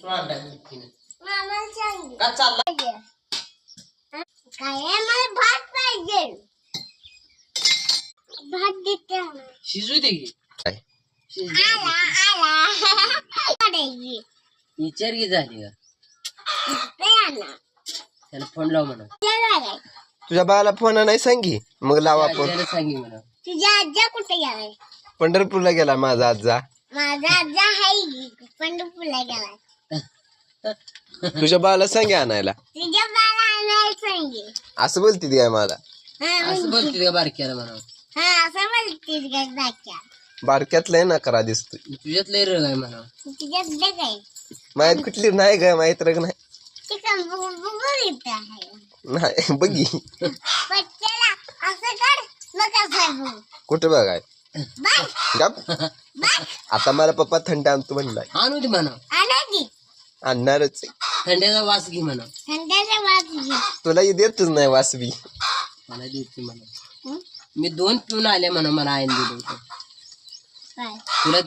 मामा सांग का चालला काय मला भात पाहिजे भात देते शिजू दे की काय आला आला काढायची विचार की झाली का आला त्याला फोन लाव म्हणा चला तुझ्या बाळाला फोन नाही सांगी मग लावा फोन आज्याला सांगी म्हणा तुझ्या आजा कुठे गेलाय पंढरपूरला गेला माझा आजा माझा आजा हाय पंढरपूरला गेलाय तुझ्या बाळाला सांगे आणायला तुझ्या बाला आणायला सांगे असं बोलती ती काय मला असं बोलते का बारक्याला म्हणा हा असं म्हणतेस काय बाक्या बारक्यातलंय ना करा दिसतोय तुझ्यात लय रग आहे म्हणा तुझ्यात काय माहित कुठली नाही ग माहित रग नाही ते का बघू येत आहे नाही बघी पट्ट्याला असं काढ मग असं बघू कुठं बघाय बाय गप बाय आता मला पप्पा थंड आणतो म्हणलाय आणू दे म्हणा आणायची आणणारच आहे. थंड्याचा वास घे म्हणा थंड्याच्या वाजली तुला ही देतच नाही वासवी मला देते म्हणा मी 2 पिऊन आले म्हणा मला आईन दिलं होतं काय तुला